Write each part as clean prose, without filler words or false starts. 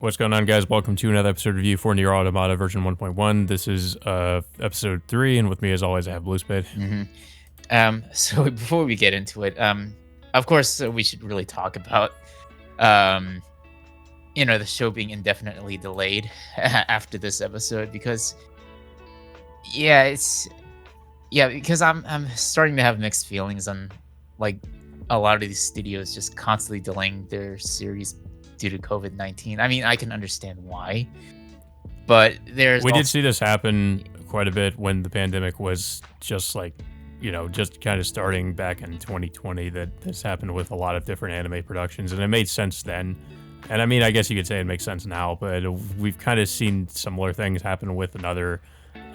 What's going on, guys? Welcome to another episode review for Nier Automata version 1.1. This is episode 3, and with me, as always, I have Bluespade. So before we get into it, of course, we should really talk about, the show being indefinitely delayed after this episode because, because I'm starting to have mixed feelings on like a lot of these studios just constantly delaying their series due to COVID-19. I mean, I can understand why, but We did see this happen quite a bit when the pandemic was just just kind of starting back in 2020, that this happened with a lot of different anime productions, and it made sense then. And I mean, I guess you could say it makes sense now, but we've kind of seen similar things happen with another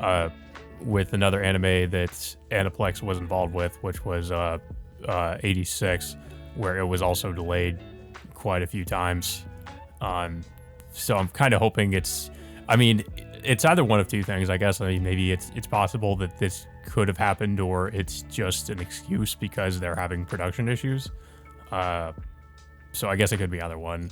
anime that Aniplex was involved with, which was 86, where it was also delayed quite a few times. So I'm kind of hoping it's either one of two things, I guess. I mean, maybe it's possible that this could have happened, or it's just an excuse because they're having production issues. So I guess it could be either one.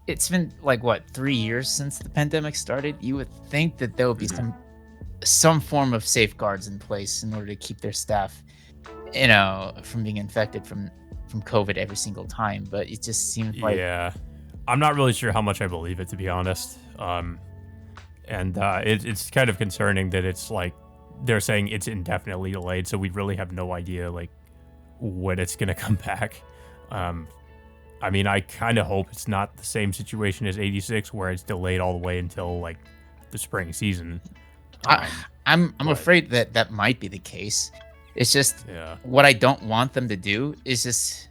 It's been like what, 3 years since the pandemic started. You would think that there would be some form of safeguards in place in order to keep their staff, from being infected from COVID every single time. But it just seems like, I'm not really sure how much I believe it, to be honest. It's kind of concerning that it's like they're saying it's indefinitely delayed, so we really have no idea like when it's gonna come back. I mean, I kind of hope it's not the same situation as 86, where it's delayed all the way until like the spring season. I'm afraid that might be the case. It's just what I don't want them to do is just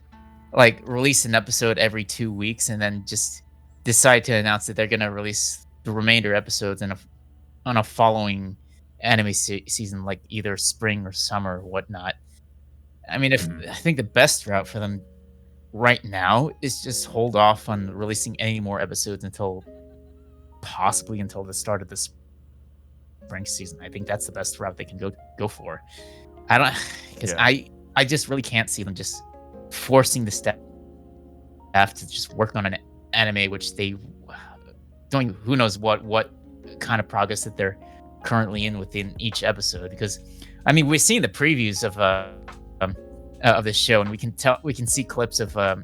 like release an episode every 2 weeks and then just decide to announce that they're gonna release the remainder episodes on a following anime season, like either spring or summer or whatnot. I mean, I think the best route for them right now is just hold off on releasing any more episodes until the start of the spring season. I think that's the best route they can go for. I just really can't see them just forcing the staff to just work on an anime which they don't, who knows what kind of progress that they're currently in within each episode. Because I mean, we're seeing the previews of the show, and we can see clips of of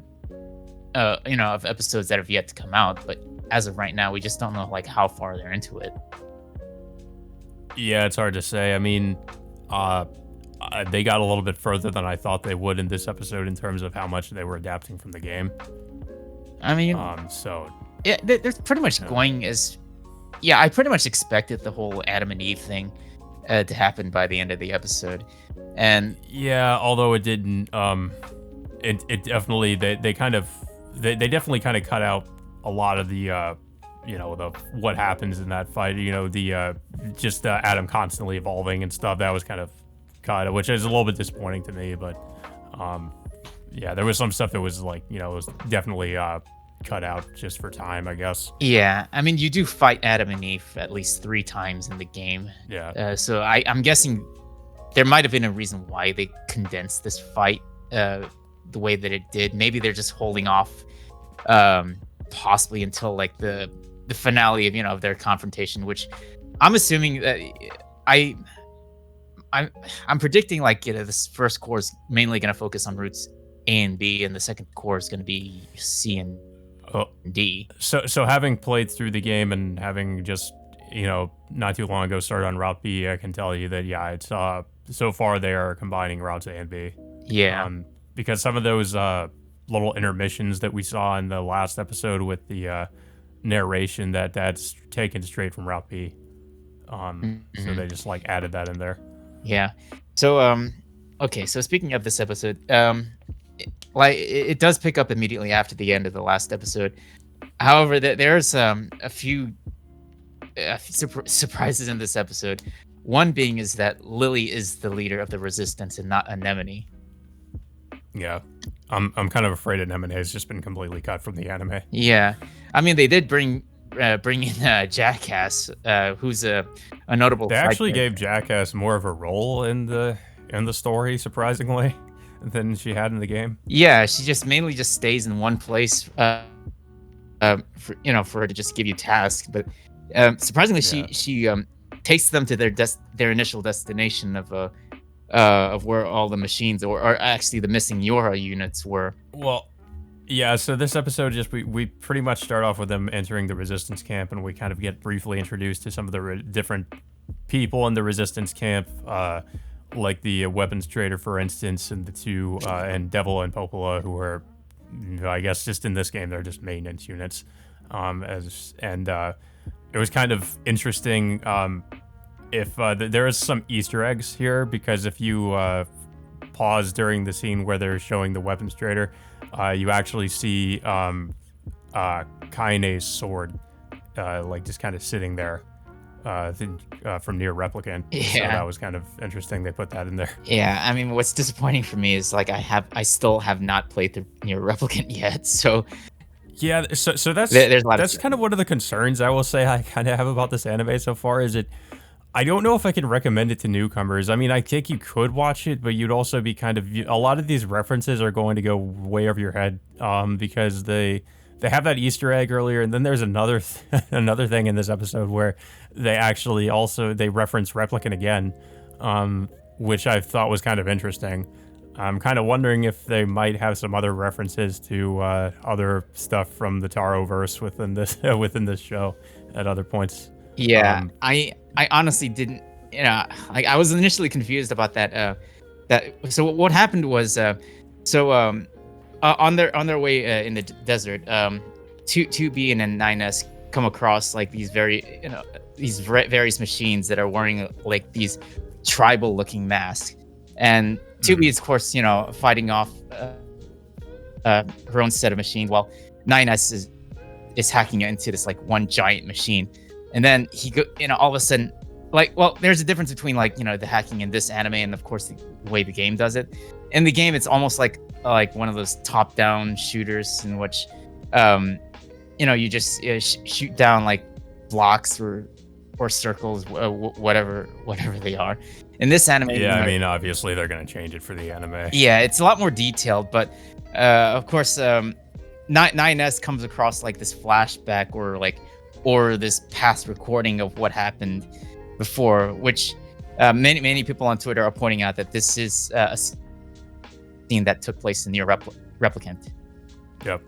episodes that have yet to come out, but as of right now we just don't know like how far they're into it. Yeah, it's hard to say. I mean, they got a little bit further than I thought they would in this episode in terms of how much they were adapting from the game. I mean, they're pretty much going as... Yeah, I pretty much expected the whole Adam and Eve thing to happen by the end of the episode. And yeah, although it didn't, it definitely, they definitely kind of cut out a lot of the, the what happens in that fight, Adam constantly evolving and stuff. That was kind of cut, which is a little bit disappointing to me, but there was some stuff that was like, it was definitely cut out just for time, I guess. Yeah, I mean, you do fight Adam and Eve at least 3 times in the game. Yeah. So I'm guessing there might have been a reason why they condensed this fight the way that it did. Maybe they're just holding off, possibly until like the finale of their confrontation, which I'm assuming that I'm predicting like this first core is mainly going to focus on routes A and B, and the second core is going to be C and D. So having played through the game and having just not too long ago started on Route B, I can tell you that it's so far they are combining routes A and B. Yeah. Because some of those little intermissions that we saw in the last episode with the narration, that's taken straight from Route B. So they just like added that in there. Yeah. So okay, so speaking of this episode, it does pick up immediately after the end of the last episode. However, there's a few surprises in this episode. One being is that Lily is the leader of the Resistance and not Anemone. Yeah, I'm kind of afraid Anemone has just been completely cut from the anime. Yeah, I mean, they did bring in Jackass, who's a notable. They actually gave Jackass more of a role in the story, surprisingly. than she had in the game. Yeah, she just mainly just stays in one place, for for her to just give you tasks. But surprisingly, Yeah. she takes them to their initial destination of where all the machines or actually the missing Yora units were. Well, yeah, so this episode just we pretty much start off with them entering the resistance camp, and we kind of get briefly introduced to some of the different people in the resistance camp, like the weapons trader, for instance, and the two and Devil and Popola, who are, I guess, just in this game they're just maintenance units. It was kind of interesting. If there is some Easter eggs here, because if you pause during the scene where they're showing the weapons trader, you actually see Kaine's sword, like just kind of sitting there, from Nier Replicant. Yeah. So that was kind of interesting. They put that in there. Yeah, I mean, what's disappointing for me is like I still have not played the Nier Replicant yet, so Yeah, so there's a lot that's of kind of one of the concerns I will say I kind of have about this anime so far. Is it? I don't know if I can recommend it to newcomers. I mean, I think you could watch it, but you'd also be kind of a lot of these references are going to go way over your head, because they have that Easter egg earlier, and then there's another another thing in this episode where they actually also they reference Replicant again, which I thought was kind of interesting. I'm kind of wondering if they might have some other references to other stuff from the Taro verse within this within this show at other points. Yeah, I honestly didn't. I was initially confused about that. So what happened was, on their way in the desert, 2B and then 9S come across like these various machines that are wearing like these tribal looking masks, and 2B is of course fighting off her own set of machines, while 9S is hacking into this like one giant machine. And then all of a sudden, there's a difference between the hacking in this anime and of course the way the game does it. In the game, it's almost like one of those top-down shooters in which, you just shoot down like blocks or circles, whatever they are. In this anime, yeah, I mean, obviously they're gonna change it for the anime. Yeah, it's a lot more detailed, but of course, 9S comes across like this flashback or this past recording of what happened before, which many people on Twitter are pointing out that this is a scene that took place in Nier Replicant. Yep.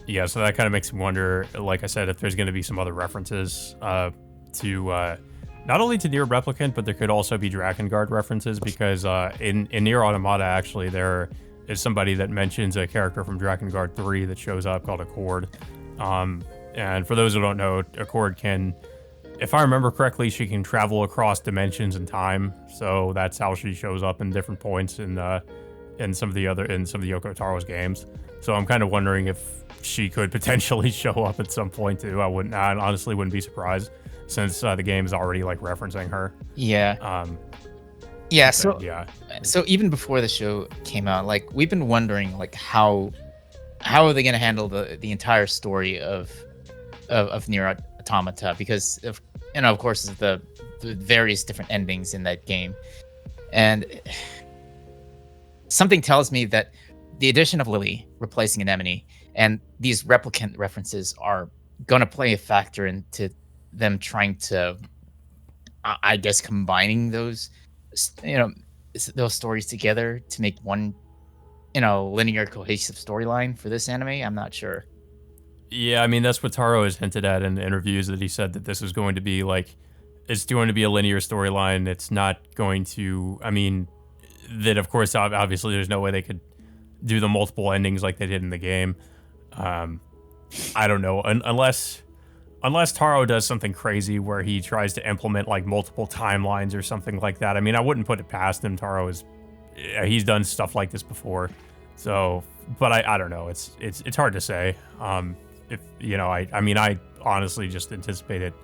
Yeah, so that kind of makes me wonder, like I said, if there's going to be some other references to not only to Nier Replicant, but there could also be Drakengard references, because in Nier Automata, actually, there is somebody that mentions a character from Drakengard 3 that shows up called Accord. And for those who don't know, Accord can, if I remember correctly, she can travel across dimensions and time. So that's how she shows up in different points in some of the Yoko Taro's games. So I'm kind of wondering if she could potentially show up at some point too. I honestly wouldn't be surprised, since the game is already like referencing her. Yeah. So even before the show came out, like we've been wondering like how are they going to handle the entire story of Nier Automata, because of course the various different endings in that game, and something tells me that the addition of Lily replacing Anemone and these replicant references are going to play a factor into them trying to, I guess, combining those stories together to make one linear cohesive storyline for this anime. I'm not sure. Yeah, I mean, that's what Taro has hinted at in interviews, that he said that this is going to be it's going to be a linear storyline. It's not going to, I mean, that of course, obviously there's no way they could do the multiple endings like they did in the game. I don't know, unless Taro does something crazy where he tries to implement like multiple timelines or something like that. I mean, I wouldn't put it past him. He's done stuff like this before. So, but I don't know. It's hard to say. If I honestly just anticipate it,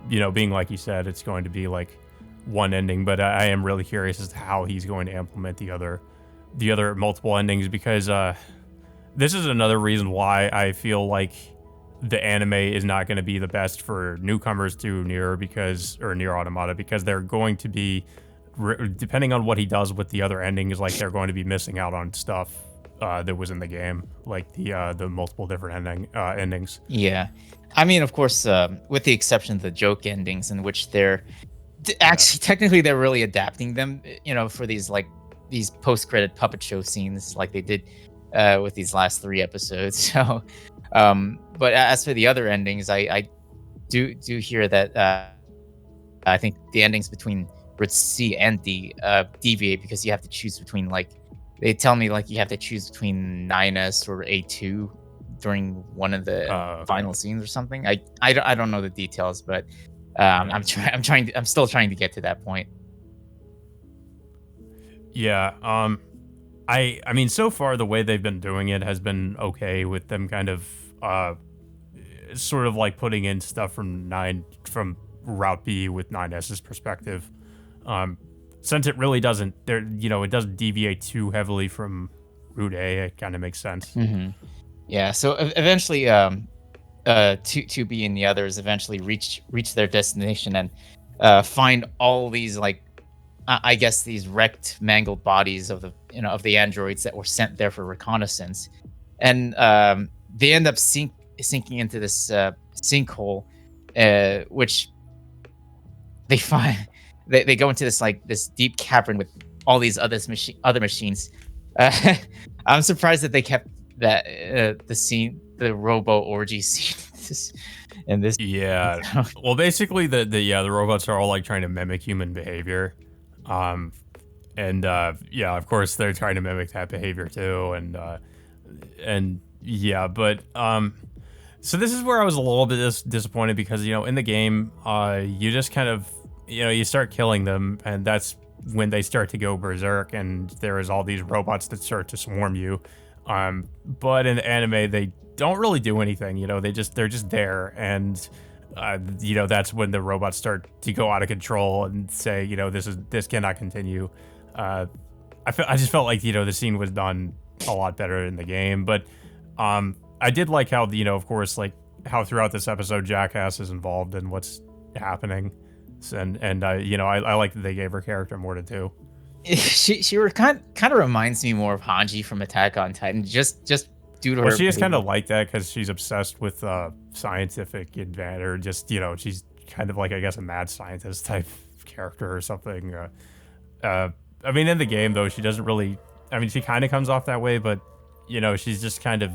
being like you said, it's going to be like one ending. But I am really curious as to how he's going to implement the other multiple endings, because this is another reason why I feel like the anime is not going to be the best for newcomers to Nier Automata, because they're going to be depending on what he does with the other endings, like they're going to be missing out on stuff that was in the game, like the multiple different endings. Yeah. I mean, of course, with the exception of the joke endings, in which they're actually technically they're really adapting them, for these post-credit puppet show scenes, like they did with these last 3 episodes. So, but as for the other endings, I do hear that I think the endings between Brit C and D deviate because you have to choose between they tell me you have to choose between 9S or A2 during one of the Okay. final scenes or something. I don't know the details, but I'm still trying to get to that point. Yeah. I mean, so far the way they've been doing it has been okay with them kind of sort of like putting in stuff from Route B with 9S's perspective. Since it really doesn't it doesn't deviate too heavily from Route A, it kind of makes sense. Mm-hmm. Yeah. So eventually, 2B and the others eventually reach their destination and find all these I guess these wrecked, mangled bodies of the androids that were sent there for reconnaissance, and they end up sinking into this sinkhole, which they find they go into this deep cavern with all these other machines. I'm surprised that they kept that the robo orgy scene in this. Yeah. Well, basically the robots are all like trying to mimic human behavior. And yeah, of course they're trying to mimic that behavior too, and yeah, but so this is where I was a little bit disappointed because in the game, you just kind of you start killing them, and that's when they start to go berserk, and there is all these robots that start to swarm you. But in the anime, they don't really do anything. They're just there, and that's when the robots start to go out of control and say, this cannot continue. I just felt like the scene was done a lot better in the game, but I did like how of course, like how throughout this episode Jackass is involved in what's happening, and I like that they gave her character more to do. She kind of reminds me more of Hanji from Attack on Titan, just due to her. Well, she is kind of like that because she's obsessed with scientific advance, or just she's kind of like, I guess, a mad scientist type character or something. I mean, in the game though, she doesn't really. I mean, she kind of comes off that way, but she's just kind of.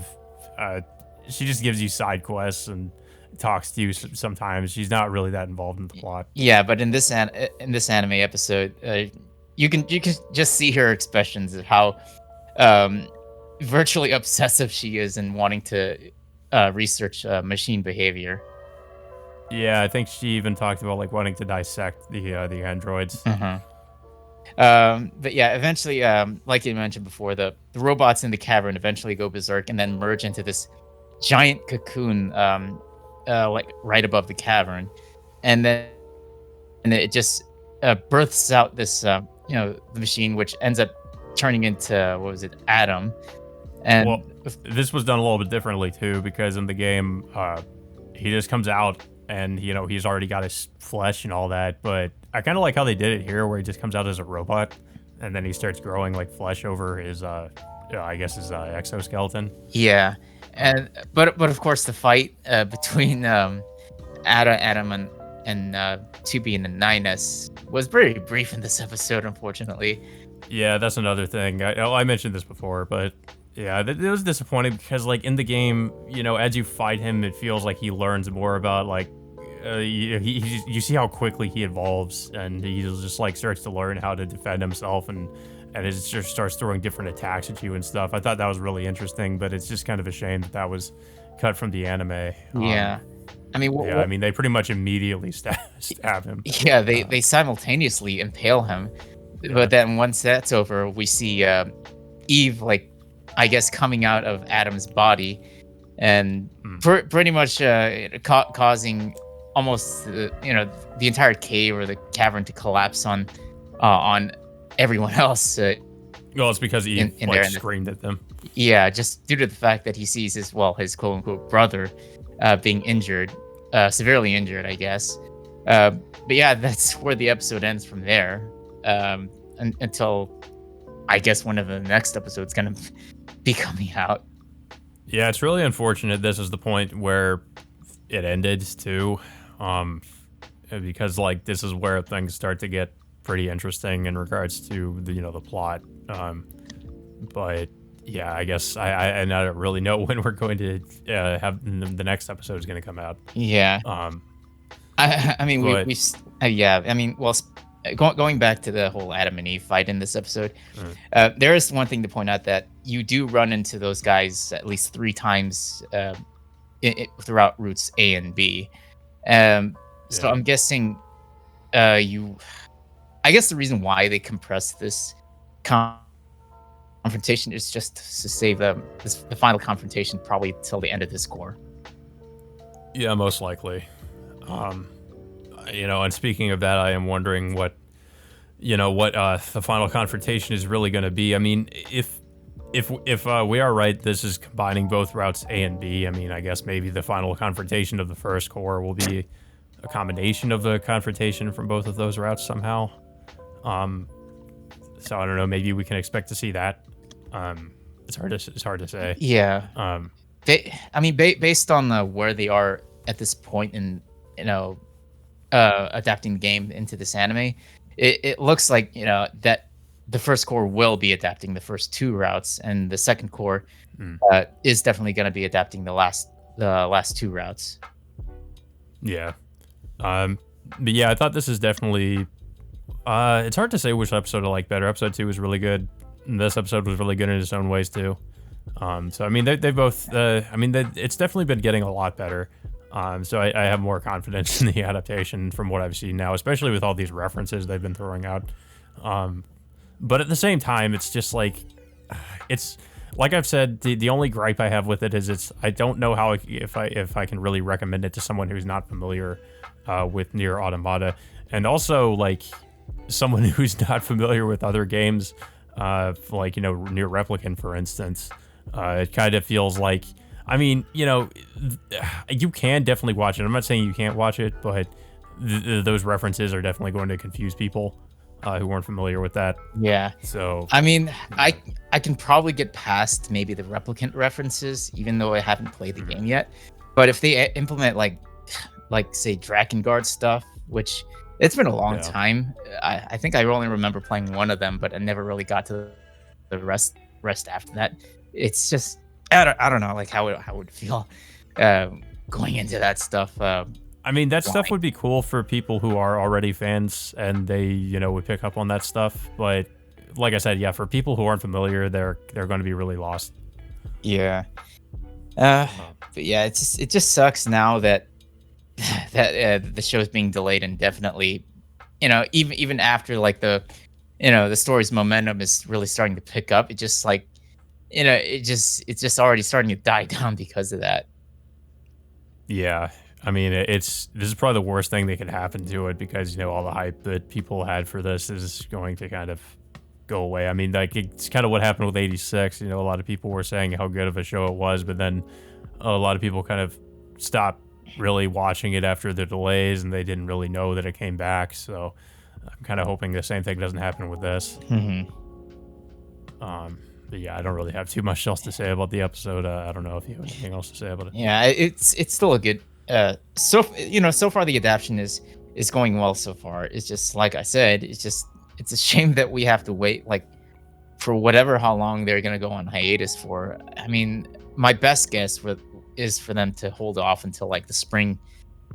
She just gives you side quests and talks to you sometimes. She's not really that involved in the plot. Yeah, but in this anime episode, you can just see her expressions of how virtually obsessive she is in wanting to research machine behavior. Yeah, I think she even talked about wanting to dissect the androids. Uh-huh. But yeah, eventually, like you mentioned before, the robots in the cavern eventually go berserk and then merge into this giant cocoon, right above the cavern, and it just births out this, the machine, which ends up turning into what was it, Adam. And well, this was done a little bit differently too, because in the game, he just comes out and he's already got his flesh and all that, but I kind of like how they did it here, where he just comes out as a robot, and then he starts growing like flesh over his, I guess his exoskeleton. Yeah, but of course the fight between Adam and 2B and the 9S was very brief in this episode, unfortunately. Yeah, that's another thing. I mentioned this before, but yeah, it was disappointing because in the game, as you fight him, it feels like he learns more about you see how quickly he evolves, and he just starts to learn how to defend himself, and it just starts throwing different attacks at you and stuff. I thought that was really interesting, but it's just kind of a shame that was cut from the anime. Yeah, I mean, they pretty much immediately stab him. Yeah, they simultaneously impale him, but then once that's over, we see Eve, I guess, coming out of Adam's body, and pretty much causing almost the entire cave or the cavern to collapse on everyone else. Well, it's because Eve screamed at them. Yeah, just due to the fact that he sees his quote unquote brother being injured, severely injured, I guess. But yeah, that's where the episode ends from there. until I guess one of the next episodes gonna be coming out. Yeah, it's really unfortunate. This is the point where it ended too, um, because like this is where things start to get pretty interesting in regards to the plot. But yeah, I guess and I don't really know when we're going to have the next episode is going to come out. Yeah. Um, I mean, but yeah. I mean, well, going back to the whole Adam and Eve fight in this episode, mm, there is one thing to point out that you do run into those guys at least 3 times throughout routes A and B. So yeah, I'm guessing you. I guess the reason why they compressed this confrontation is just to save the final confrontation probably till the end of this core. yeah, most likely. Um, and speaking of that, I am wondering what the final confrontation is really going to be. I mean, if we are right, this is combining both routes A and B. I mean, I guess maybe the final confrontation of the first core will be a combination of the confrontation from both of those routes somehow. So I don't know. Maybe we can expect to see that. It's hard to say. Yeah. Um, I mean, based on where they are at this point in adapting the game into this anime, it looks like that the first core will be adapting the first 2 routes, and the second core is definitely going to be adapting the last 2 routes. yeah. But yeah, I thought this is definitely. It's hard to say which episode I like better. Episode 2 was really good. And this episode was really good in its own ways too. So I mean, they both. It's definitely been getting a lot better. So I have more confidence in the adaptation from what I've seen now, especially with all these references they've been throwing out. But at the same time, it's just it's like I've said. The only gripe I have with it is I don't know how if I can really recommend it to someone who's not familiar with Nier Automata, and also like someone who's not familiar with other games, like Nier Replicant, for instance. It kind of feels like. I mean, you can definitely watch it. I'm not saying you can't watch it, but those references are definitely going to confuse people who weren't familiar with that. Yeah. So, I mean, I can probably get past maybe the replicant references, even though I haven't played the game yet. But if they implement like say Drakengard stuff, which it's been a long time. I think I only remember playing one of them, but I never really got to the rest after that. It's just I don't know, like how it would feel going into that stuff. I mean, that stuff would be cool for people who are already fans and they, would pick up on that stuff. But like I said, yeah, for people who aren't familiar, they're going to be really lost. Yeah. But yeah, it just sucks now that the show's being delayed indefinitely. Even after like the story's momentum is really starting to pick up. It just like it's just already starting to die down because of that. Yeah. I mean, this is probably the worst thing that could happen to it because, all the hype that people had for this is going to kind of go away. I mean, like, it's kind of what happened with 86. A lot of people were saying how good of a show it was, but then a lot of people kind of stopped really watching it after the delays and they didn't really know that it came back. So I'm kind of hoping the same thing doesn't happen with this. Mm-hmm. But yeah, I don't really have too much else to say about the episode. I don't know if you have anything else to say about it. Yeah, it's still a good. So far the adaptation is going well so far. It's just like I said, it's a shame that we have to wait like for how long they're gonna go on hiatus for. I mean, my best guess is for them to hold off until like the spring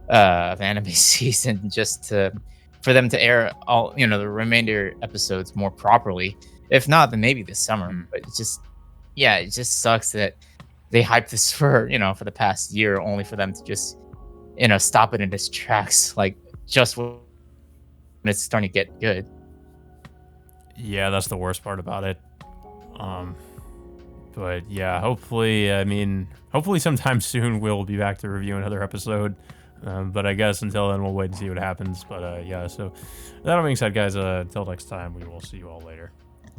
of anime season, just for them to air all the remainder episodes more properly. If not, then maybe this summer. But it just sucks that they hyped this for the past year, only for them to just stop it in its tracks, like just when it's starting to get good. Yeah, that's the worst part about it. But yeah, hopefully sometime soon we'll be back to review another episode. But I guess until then we'll wait and see what happens. But yeah, so that being said, guys, until next time, we will see you all later.